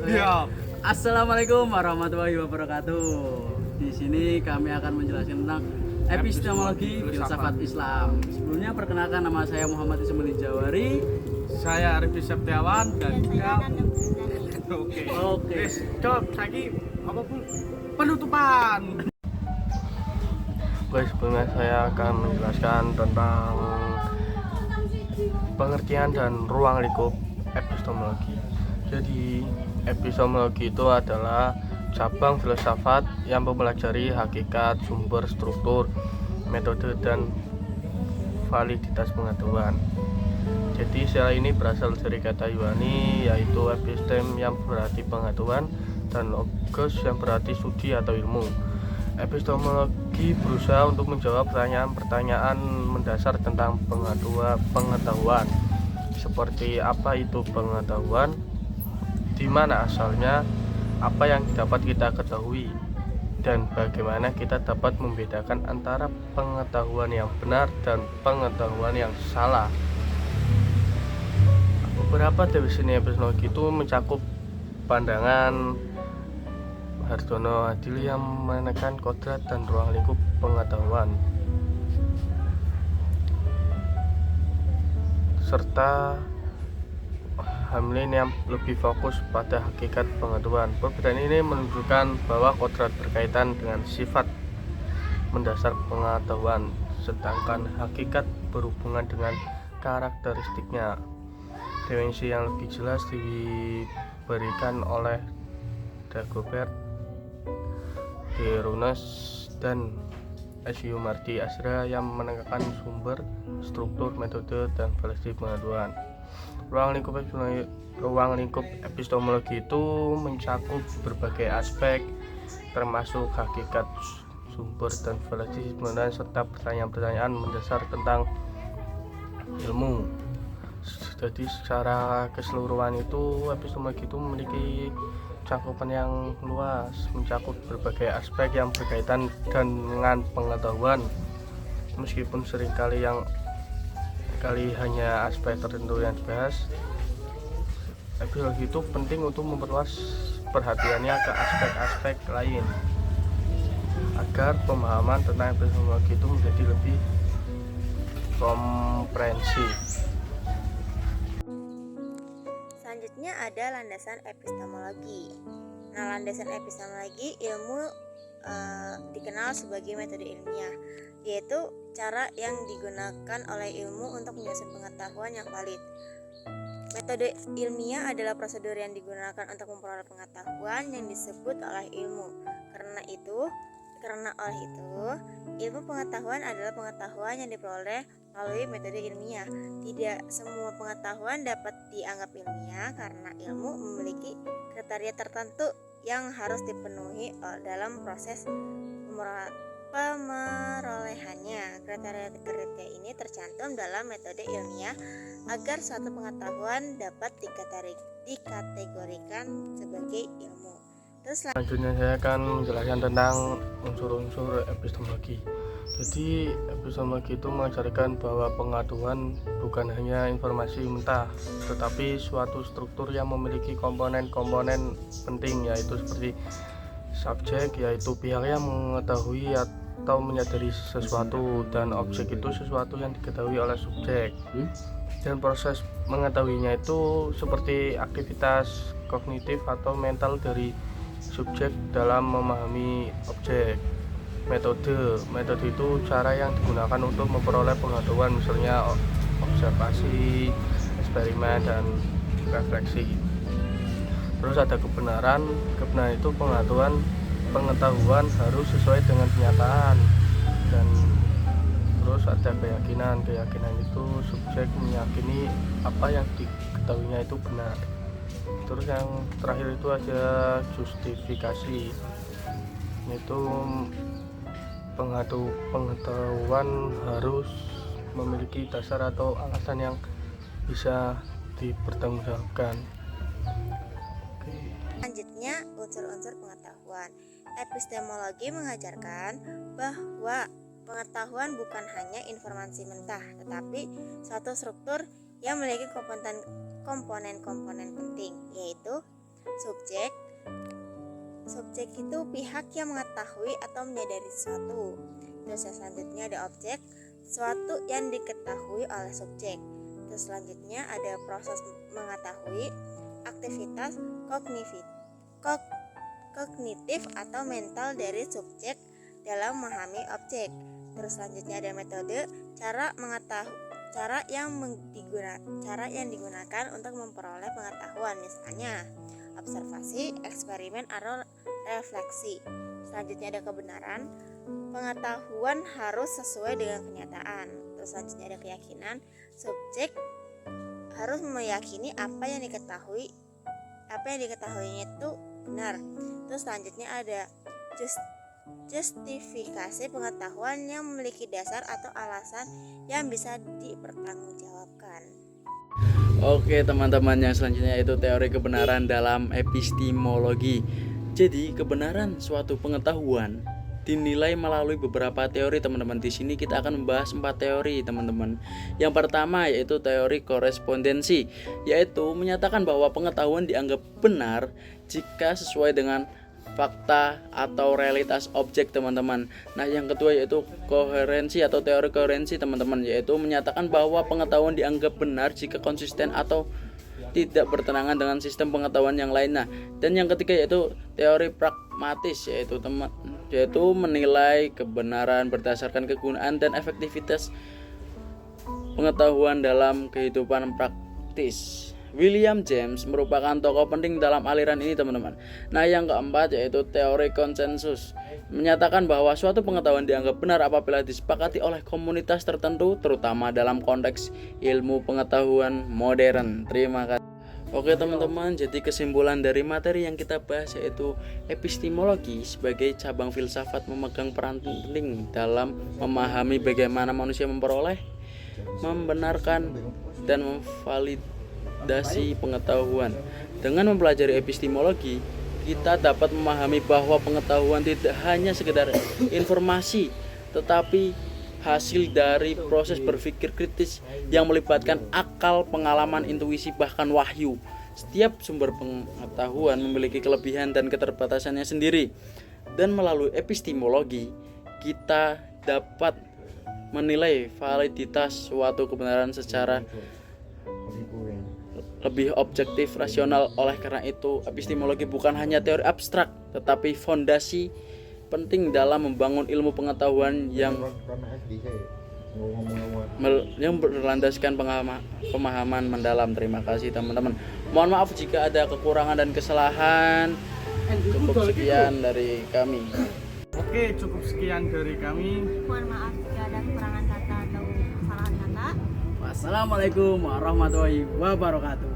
Iya. Assalamualaikum warahmatullahi wabarakatuh. Di sini kami akan menjelaskan tentang epistemologi filsafat Islam. Sebelumnya perkenalkan, nama saya Muhammad Ismail Jawari. Saya Arif Setiawan dan juga Oke. Coba lagi apa pun penutupan. Oke, sebelumnya saya akan menjelaskan tentang pengertian dan ruang lingkup epistemologi. Jadi, epistemologi itu adalah cabang filsafat yang mempelajari hakikat, sumber, struktur, metode, dan validitas pengetahuan. Jadi istilah ini berasal dari kata Yunani, yaitu epistem yang berarti pengetahuan dan logos yang berarti studi atau ilmu. Epistemologi berusaha untuk menjawab pertanyaan-pertanyaan mendasar tentang pengetahuan, seperti apa itu pengetahuan, di mana asalnya, apa yang dapat kita ketahui, dan bagaimana kita dapat membedakan antara pengetahuan yang benar dan pengetahuan yang salah. Beberapa definisi epistemologi itu mencakup pandangan Hartono Adili yang menekan kodrat dan ruang lingkup pengetahuan, serta Hamlin yang lebih fokus pada hakikat pengetahuan. Perbedaan ini menunjukkan bahwa kodrat berkaitan dengan sifat mendasar pengetahuan, sedangkan hakikat berhubungan dengan karakteristiknya. Definisi yang lebih jelas diberikan oleh Dagobert, Runes, dan S.U. Mardi Asra yang menekankan sumber, struktur, metode, dan validitas pengetahuan. Ruang lingkup epistemologi itu mencakup berbagai aspek, termasuk hakikat, sumber, dan validitas pengetahuan serta pertanyaan-pertanyaan mendasar tentang ilmu. Jadi secara keseluruhan itu epistemologi itu memiliki cakupan yang luas, mencakup berbagai aspek yang berkaitan dengan pengetahuan, meskipun seringkali hanya aspek tertentu yang dibahas. Epistemologi itu penting untuk memperluas perhatiannya ke aspek-aspek lain agar pemahaman tentang epistemologi itu menjadi lebih komprehensif. Selanjutnya ada landasan epistemologi. Nah, landasan epistemologi ilmu dikenal sebagai metode ilmiah, yaitu cara yang digunakan oleh ilmu untuk menyusun pengetahuan yang valid. Metode ilmiah adalah prosedur yang digunakan untuk memperoleh pengetahuan yang disebut oleh ilmu. Karena oleh itu, ilmu pengetahuan adalah pengetahuan yang diperoleh melalui metode ilmiah. Tidak semua pengetahuan dapat dianggap ilmiah karena ilmu memiliki kriteria tertentu yang harus dipenuhi dalam proses pemerolehannya. Kriteria ini tercantum dalam metode ilmiah agar suatu pengetahuan dapat dikategorikan sebagai ilmu. Selanjutnya saya akan menjelaskan tentang unsur-unsur epistemologi. Jadi epistemologi itu mengajarkan bahwa pengetahuan bukan hanya informasi mentah, tetapi suatu struktur yang memiliki komponen-komponen penting, yaitu seperti subjek, yaitu pihak yang mengetahui atau menyadari sesuatu, dan objek itu sesuatu yang diketahui oleh subjek. Dan proses mengetahuinya itu seperti aktivitas kognitif atau mental dari subjek dalam memahami objek. Metode itu cara yang digunakan untuk memperoleh pengetahuan, misalnya observasi, eksperimen, dan refleksi. Terus ada kebenaran itu pengetahuan harus sesuai dengan kenyataan. Dan terus ada keyakinan itu subjek meyakini apa yang diketahuinya itu benar. Terus yang terakhir itu ada justifikasi, itu pengetahuan harus memiliki dasar atau alasan yang bisa dipertanggungjawabkan. Selanjutnya, unsur-unsur pengetahuan. Epistemologi mengajarkan bahwa pengetahuan bukan hanya informasi mentah, tetapi suatu struktur yang memiliki komponen-komponen penting, yaitu Subjek itu pihak yang mengetahui atau menyadari sesuatu. Terus yang selanjutnya ada objek, sesuatu yang diketahui oleh subjek. Terus selanjutnya ada proses mengetahui, aktivitas kognitif atau mental dari subjek dalam memahami objek. Terus selanjutnya ada metode, cara yang digunakan untuk memperoleh pengetahuan, misalnya observasi, eksperimen, atau refleksi. Selanjutnya ada kebenaran, pengetahuan harus sesuai dengan kenyataan. Terus selanjutnya ada keyakinan, subjek harus meyakini apa yang diketahuinya itu benar. Terus selanjutnya ada justifikasi, pengetahuan yang memiliki dasar atau alasan yang bisa dipertanggungjawabkan. Oke teman-teman, yang selanjutnya itu teori kebenaran dalam epistemologi. Jadi kebenaran suatu pengetahuan dinilai melalui beberapa teori teman-teman. Di sini kita akan membahas 4 teori teman-teman. Yang pertama yaitu teori korespondensi, yaitu menyatakan bahwa pengetahuan dianggap benar jika sesuai dengan fakta atau realitas objek teman-teman. Nah yang kedua yaitu koherensi atau teori koherensi teman-teman, yaitu menyatakan bahwa pengetahuan dianggap benar jika konsisten atau tidak bertentangan dengan sistem pengetahuan yang lainnya. Dan yang ketiga yaitu teori pragmatis, yaitu menilai kebenaran berdasarkan kegunaan dan efektivitas pengetahuan dalam kehidupan praktis. William James merupakan tokoh penting dalam aliran ini teman-teman. Nah yang keempat yaitu teori konsensus, menyatakan bahwa suatu pengetahuan dianggap benar apabila disepakati oleh komunitas tertentu, terutama dalam konteks ilmu pengetahuan modern. Terima kasih. Oke teman-teman, jadi kesimpulan dari materi yang kita bahas yaitu epistemologi sebagai cabang filsafat memegang peran penting dalam memahami bagaimana manusia memperoleh, membenarkan, dan memvalidasi pengetahuan. Dengan mempelajari epistemologi, kita dapat memahami bahwa pengetahuan tidak hanya sekedar informasi, tetapi hasil dari proses berpikir kritis yang melibatkan akal, pengalaman, intuisi, bahkan wahyu. Setiap sumber pengetahuan memiliki kelebihan dan keterbatasannya sendiri. Dan melalui epistemologi, kita dapat menilai validitas suatu kebenaran secara lebih objektif, rasional. Oleh karena itu, epistemologi bukan hanya teori abstrak, tetapi fondasi penting dalam membangun ilmu pengetahuan yang berlandaskan pemahaman mendalam. Terima kasih teman-teman. Mohon maaf jika ada kekurangan dan kesalahan. Cukup sekian dari kami. Oke, cukup sekian dari kami. Mohon maaf jika ada kekurangan kata atau kesalahan kata. Wassalamualaikum warahmatullahi wabarakatuh.